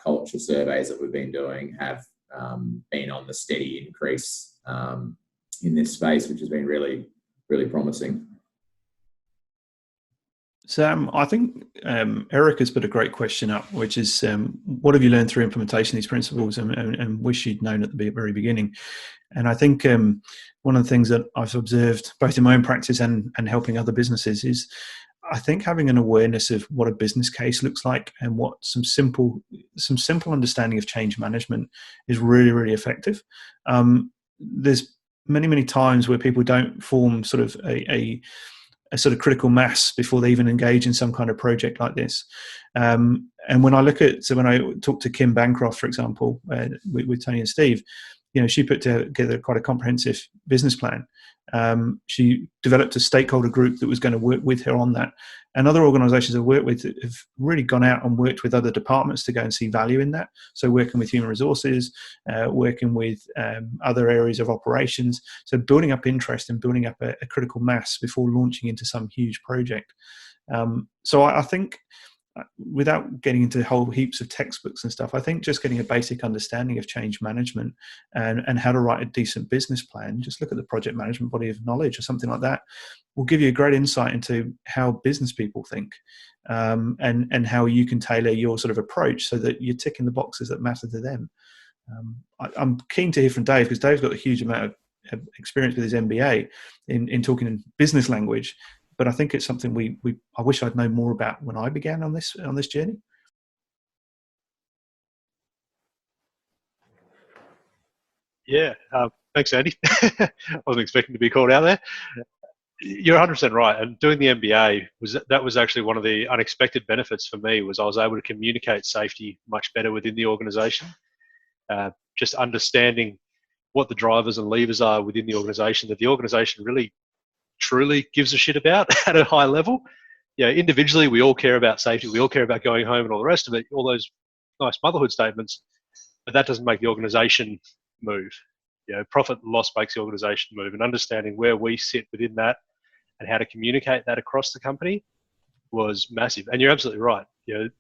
culture surveys that we've been doing have been on the steady increase in this space, which has been really, really promising. Sam, I think Eric has put a great question up, which is what have you learned through implementation of these principles and wish you'd known at the very beginning? And I think one of the things that I've observed both in my own practice and helping other businesses is I think having an awareness of what a business case looks like and what some simple understanding of change management is really, really effective. There's many times where people don't form sort of a sort of critical mass before they even engage in some kind of project like this. And when I talk to Kim Bancroft, for example, with Tony and Steve, she put together quite a comprehensive business plan. She developed a stakeholder group that was going to work with her on that. And other organisations I've worked with have really gone out and worked with other departments to go and see value in that. So working with human resources, working with other areas of operations. So building up interest and building up a critical mass before launching into some huge project. So I think, without getting into whole heaps of textbooks and stuff, I think just getting a basic understanding of change management and how to write a decent business plan, just look at the project management body of knowledge or something like that, will give you a great insight into how business people think and how you can tailor your sort of approach so that you're ticking the boxes that matter to them. I'm keen to hear from Dave, because Dave's got a huge amount of experience with his MBA in talking in business language. but I think it's something I wish I'd known more about when I began on this journey. Yeah, thanks, Andy. I wasn't expecting to be called out there. You're 100% right. And doing the MBA was actually one of the unexpected benefits for me. Was I was able to communicate safety much better within the organisation. Just understanding what the drivers and levers are within the organisation that the organisation really truly gives a shit about at a high level. Yeah, individually we all care about safety, we all care about going home and all the rest of it, all those nice motherhood statements, but that doesn't make the organisation move. Profit and loss makes the organisation move, and understanding where we sit within that and how to communicate that across the company was massive. And you're absolutely right.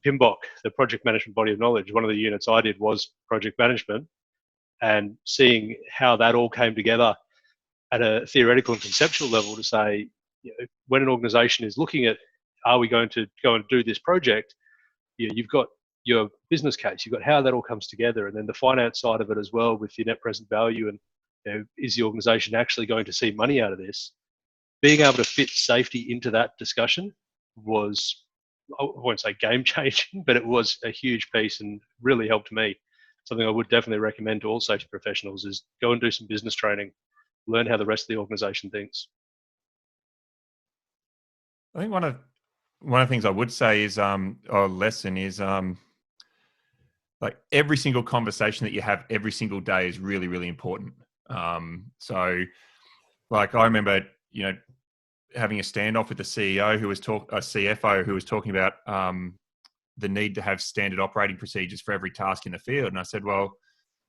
PMBOK, the project management body of knowledge, one of the units I did was project management, and seeing how that all came together at a theoretical and conceptual level to say, when an organisation is looking at, are we going to go and do this project? You've got your business case, you've got how that all comes together, and then the finance side of it as well with your net present value, and is the organisation actually going to see money out of this? Being able to fit safety into that discussion was, I won't say game changing, but it was a huge piece and really helped me. Something I would definitely recommend to all safety professionals is go and do some business training, learn how the rest of the organisation thinks. I think one of the things I would say is, or lesson is, like every single conversation that you have every single day is really, really important. So like I remember, having a standoff with the CEO who was CFO who was talking about the need to have standard operating procedures for every task in the field. And I said, well,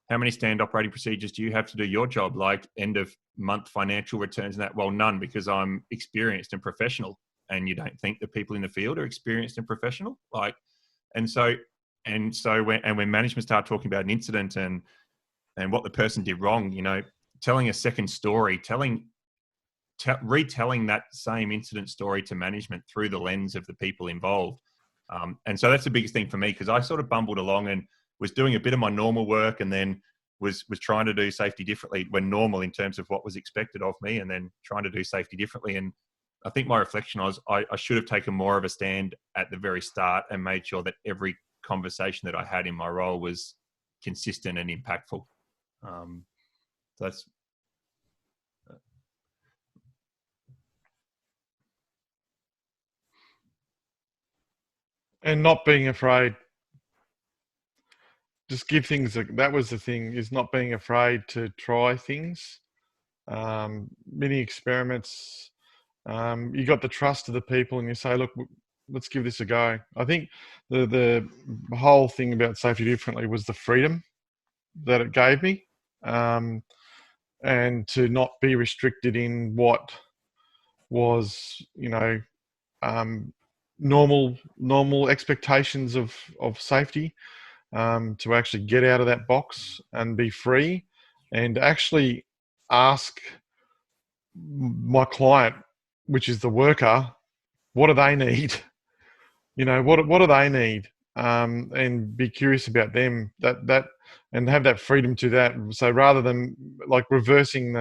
how many standard operating procedures do you have to do your job, like end of month financial returns and that? Well, none, because I'm experienced and professional. And you don't think the people in the field are experienced and professional? And so when management start talking about an incident and what the person did wrong, telling a second story, retelling that same incident story to management through the lens of the people involved. And so that's the biggest thing for me, because I sort of bumbled along and was doing a bit of my normal work, and then was trying to do safety differently when normal in terms of what was expected of me, and then trying to do safety differently. And I think my reflection was I should have taken more of a stand at the very start and made sure that every conversation that I had in my role was consistent and impactful. That's and not being afraid. Just give things. That was the thing, is not being afraid to try things. Many experiments. You got the trust of the people, and you say, look, let's give this a go. I think the whole thing about safety differently was the freedom that it gave me, and to not be restricted in what was, normal expectations of safety, to actually get out of that box and be free, and actually ask my client, which is the worker, what do they need? What do they need? And be curious about them, that and have that freedom to that. So rather than like reversing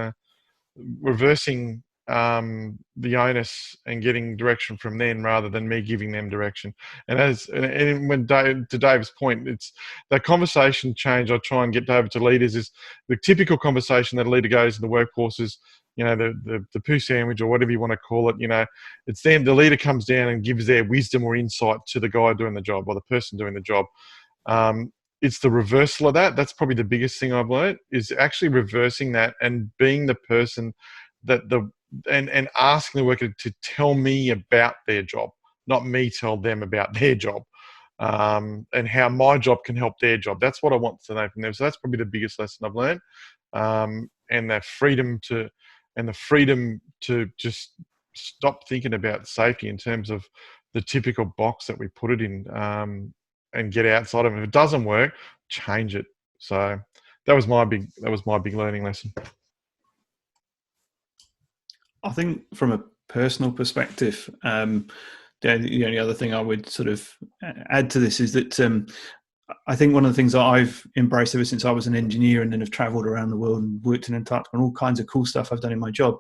the onus and getting direction from them, rather than me giving them direction. And when to Dave's point, it's that conversation change I try and get over to leaders is the typical conversation that a leader goes in the workforce is, the poo sandwich or whatever you want to call it. It's them. The leader comes down and gives their wisdom or insight to the guy doing the job or the person doing the job. It's the reversal of that. That's probably the biggest thing I've learned, is actually reversing that and being the person that and asking the worker to tell me about their job, not me tell them about their job, and how my job can help their job. That's what I want to know from them. So that's probably the biggest lesson I've learned, and that freedom to just stop thinking about safety in terms of the typical box that we put it in, and get outside of it. If it doesn't work, change it. So that was my big learning lesson. I think from a personal perspective, the only other thing I would sort of add to this is that I think one of the things that I've embraced ever since I was an engineer and then have travelled around the world and worked in Antarctica and all kinds of cool stuff I've done in my job,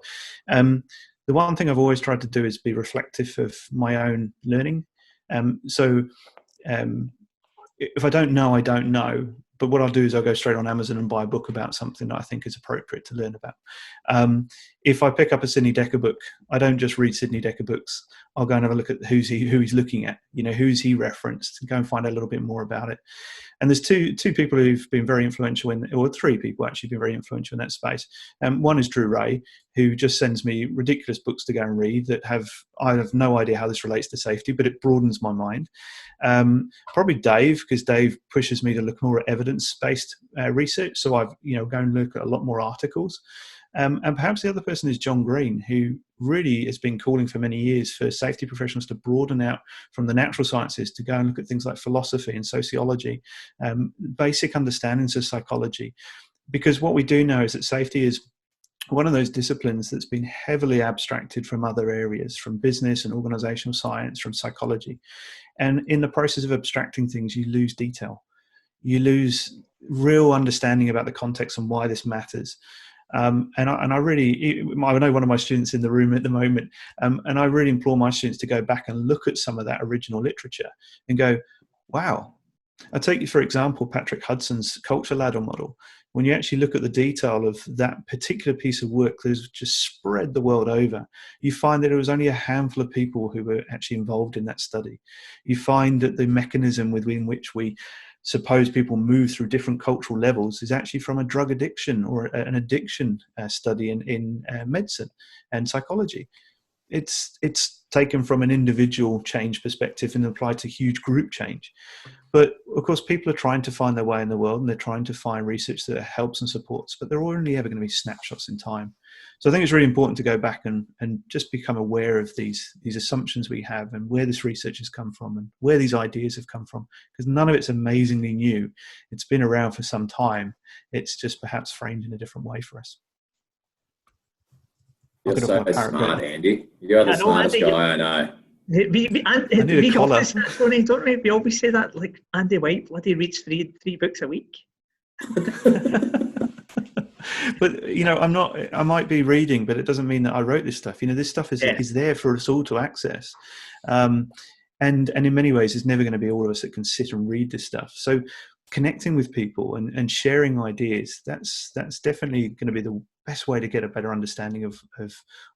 the one thing I've always tried to do is be reflective of my own learning. So if I don't know, I don't know. But what I'll do is I'll go straight on Amazon and buy a book about something that I think is appropriate to learn about. If I pick up a Sidney Dekker book, I don't just read Sidney Dekker books. I'll go and have a look at who he's looking at, who's he referenced, and go and find out a little bit more about it. And there's two people who've been very influential or three people actually been very influential in that space. One is Drew Ray, who just sends me ridiculous books to go and read that I have no idea how this relates to safety, but it broadens my mind. Probably Dave, because Dave pushes me to look more at evidence-based research. So I've go and look at a lot more articles. And perhaps the other person is John Green, who really has been calling for many years for safety professionals to broaden out from the natural sciences to go and look at things like philosophy and sociology, basic understandings of psychology. Because what we do know is that safety is one of those disciplines that's been heavily abstracted from other areas, from business and organizational science, from psychology. And in the process of abstracting things, you lose detail. You lose real understanding about the context and why this matters. And I know one of my students in the room at the moment, and I really implore my students to go back and look at some of that original literature and go, wow. I'll take you, for example, Patrick Hudson's culture ladder model. When you actually look at the detail of that particular piece of work that has just spread the world over, you find that it was only a handful of people who were actually involved in that study. You find that the mechanism within which we suppose people move through different cultural levels is actually from a drug addiction or an addiction study in medicine and psychology. It's taken from an individual change perspective and applied to huge group change. But of course, people are trying to find their way in the world, and they're trying to find research that helps and supports, but they're only ever going to be snapshots in time. So I think it's really important to go back and just become aware of these assumptions we have and where this research has come from and where these ideas have come from, because none of it's amazingly new. It's been around for some time. It's just perhaps framed in a different way for us. You're so smart, Andy. You're the smartest guy I know. We always say that, like Andy White, bloody reads three books a week. But I might be reading, but it doesn't mean that I wrote this stuff. This stuff is there for us all to access, and in many ways, it's never going to be all of us that can sit and read this stuff. So connecting with people and sharing ideas, that's definitely going to be the best way to get a better understanding of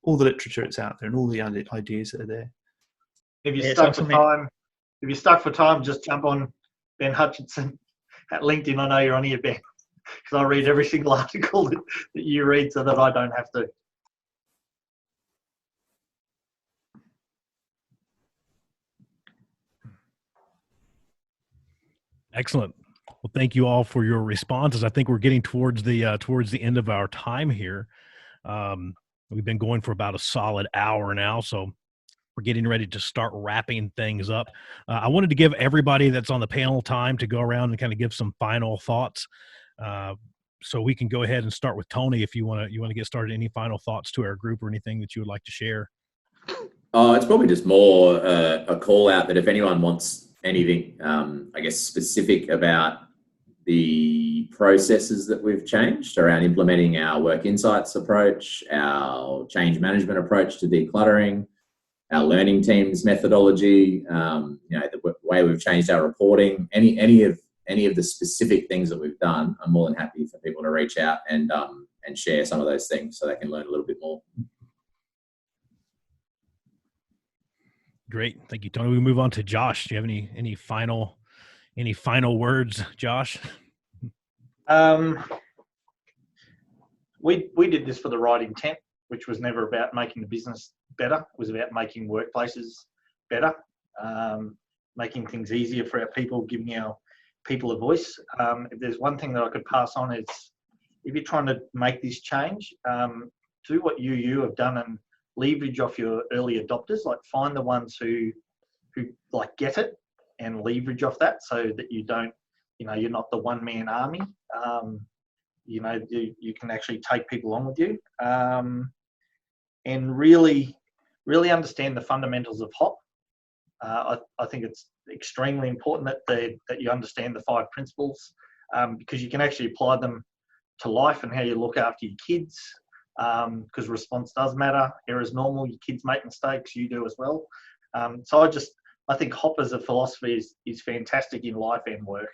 all the literature that's out there and all the ideas that are there. If you're stuck for time, just jump on Ben Hutchinson at LinkedIn. I know you're on here, Ben, because I read every single article that you read so that I don't have to. Excellent. Well, thank you all for your responses. I think we're getting towards the end of our time here. We've been going for about a solid hour now, so we're getting ready to start wrapping things up. I wanted to give everybody that's on the panel time to go around and kind of give some final thoughts. So we can go ahead and start with Tony if you want to get started. Any final thoughts to our group or anything that you would like to share? It's probably just more a call out that if anyone wants anything, I guess, specific about the processes that we've changed around implementing our work insights approach, our change management approach to decluttering, our learning teams methodology, the way we've changed our reporting, any of the specific things that we've done, I'm more than happy for people to reach out and share some of those things so they can learn a little bit more. Great, thank you, Tony. We move on to Josh. Do you have any final words, Josh? We did this for the right intent, which was never about making the business better. It was about making workplaces better, making things easier for our people, giving our people a voice. If there's one thing that I could pass on, it's if you're trying to make this change, do what you have done and leverage off your early adopters. Like find the ones who like get it and leverage off that, so that you don't, you're not the one-man army. You can actually take people on with you, and really understand the fundamentals of HOP. I think it's extremely important that you understand the 5 principles, because you can actually apply them to life and how you look after your kids, because response does matter. Errors normal. Your kids make mistakes. You do as well. So I think HOP as a philosophy is fantastic in life and work.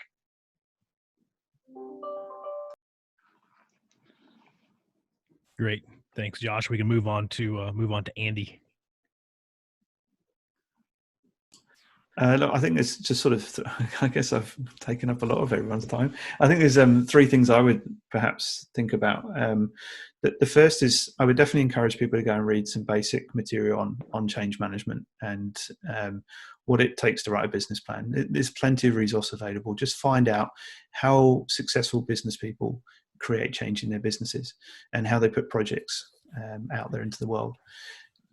Great. Thanks, Josh. We can move on to Andy. Look, I think it's just sort of, I guess I've taken up a lot of everyone's time. I think there's three things I would perhaps think about. The first is I would definitely encourage people to go and read some basic material on change management and what it takes to write a business plan. There's plenty of resource available. Just find out how successful business people create change in their businesses and how they put projects out there into the world.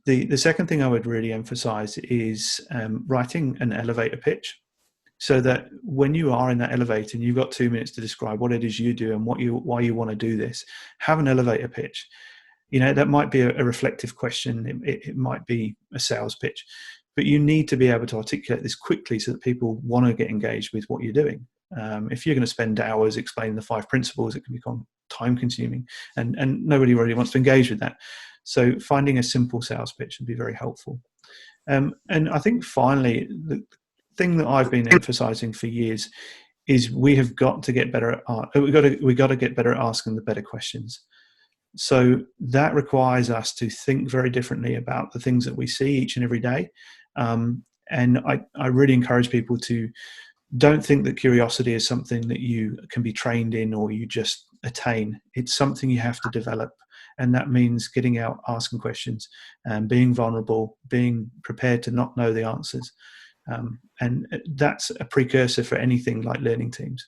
The second thing I would really emphasize is writing an elevator pitch, so that when you are in that elevator and you've got 2 minutes to describe what it is you do and why you want to do this, have an elevator pitch. You know, that might be a reflective question. It might be a sales pitch, but you need to be able to articulate this quickly so that people want to get engaged with what you're doing. If you're going to spend hours explaining the 5 principles, it can become time consuming and nobody really wants to engage with that. So finding a simple sales pitch would be very helpful. And I think finally, the thing that I've been emphasizing for years is we have got to get better at we got to get better at asking the better questions. So that requires us to think very differently about the things that we see each and every day. And I really encourage people to don't think that curiosity is something that you can be trained in or you just attain. It's something you have to develop. And that means getting out, asking questions, and being vulnerable, being prepared to not know the answers. And that's a precursor for anything like learning teams.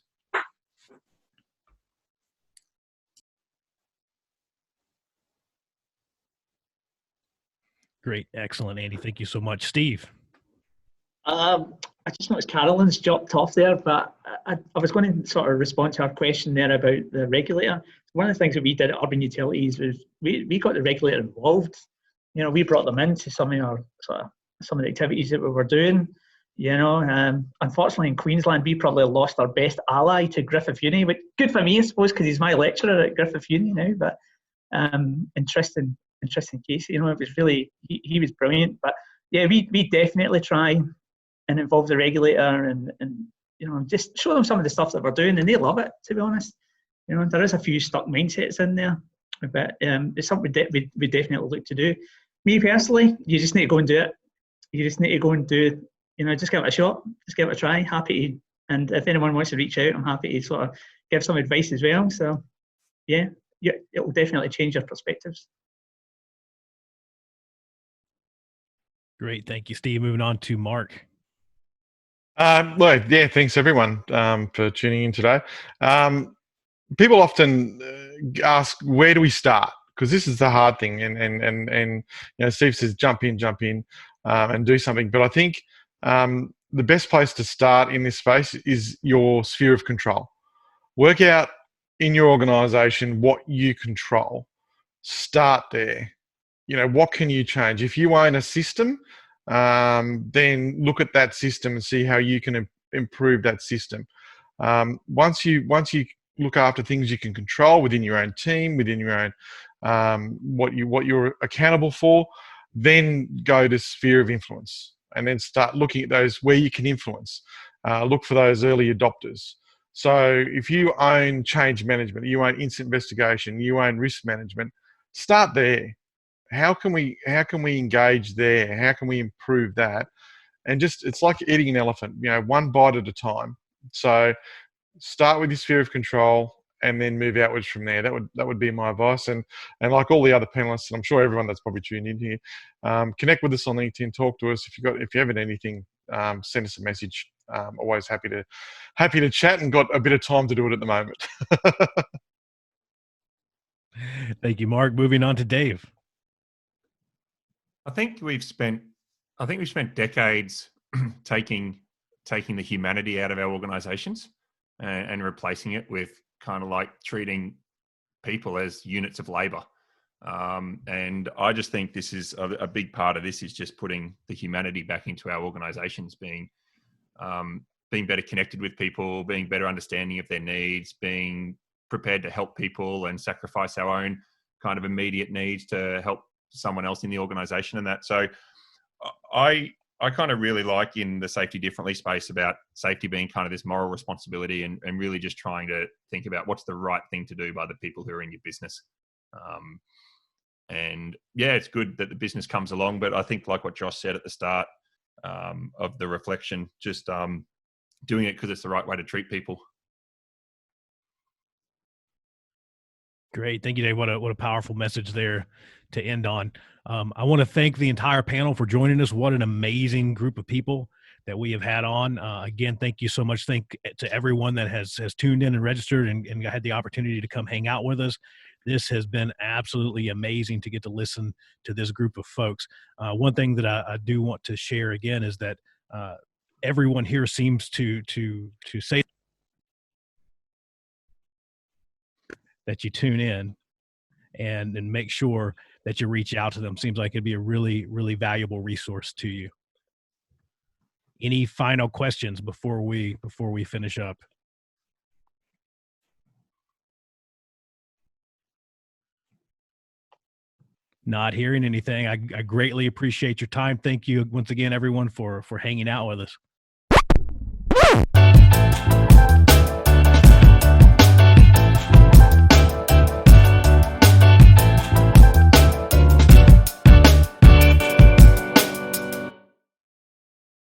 Great. Excellent, Andy. Thank you so much. Steve. I just noticed Carolyn's dropped off there, but I was going to sort of respond to our question there about the regulator. One of the things that we did at Urban Utilities was we got the regulator involved. You know, we brought them into some of the activities that we were doing. You know, unfortunately in Queensland, we probably lost our best ally to Griffith Uni, but good for me, I suppose, because he's my lecturer at Griffith Uni now. But interesting case. You know, it was really he was brilliant. But yeah, we definitely try and involve the regulator and you know, just show them some of the stuff that we're doing, and they love it, to be honest. You know, there is a few stuck mindsets in there, but it's something we definitely look to do. Me personally, you just need to go and do it. You just need to go and do it. You know, just give it a shot, just give it a try. Happy to, and if anyone wants to reach out, I'm happy to sort of give some advice as well. So yeah, it will definitely change your perspectives. Great. Thank you, Steve. Moving on to Mark. Well, yeah, thanks everyone for tuning in today. People often ask, where do we start? Because this is the hard thing, and you know, Steve says jump in, and do something. But I think the best place to start in this space is your sphere of control. Work out in your organisation what you control. Start there. You know, what can you change? If you own a system, then look at that system and see how you can improve that system. Once you look after things you can control within your own team, within your own what you're accountable for, then go to sphere of influence, and then start looking at those where you can influence. Look for those early adopters. So if you own change management, you own incident investigation, you own risk management, start there. How can we engage there? How can we improve that? And just, it's like eating an elephant, you know, one bite at a time. So start with your sphere of control and then move outwards from there. That would be my advice. And like all the other panelists, and I'm sure everyone that's probably tuned in here, connect with us on LinkedIn, talk to us. If you have anything, send us a message. Always happy to chat, and got a bit of time to do it at the moment. Thank you, Mark. Moving on to Dave. I think we've spent decades taking the humanity out of our organizations and replacing it with kind of like treating people as units of labor. And I just think this is a big part of this is just putting the humanity back into our organizations, being better connected with people, being better understanding of their needs, being prepared to help people and sacrifice our own kind of immediate needs to help someone else in the organization and that. So I kind of really like in the safety differently space about safety being kind of this moral responsibility and really just trying to think about what's the right thing to do by the people who are in your business. And yeah, it's good that the business comes along, but I think like what Josh said at the start of the reflection, just doing it because it's the right way to treat people. Great. Thank you, Dave. What a powerful message there to end on. I want to thank the entire panel for joining us. What an amazing group of people that we have had on. Again, thank you so much. Thank to everyone that has tuned in and registered and had the opportunity to come hang out with us. This has been absolutely amazing to get to listen to this group of folks. One thing that I do want to share again is that everyone here seems to say that you tune in and make sure that you reach out to them. Seems like it'd be a really, really valuable resource to you. Any final questions before we finish up? Not hearing anything. I greatly appreciate your time. Thank you once again, everyone, for hanging out with us.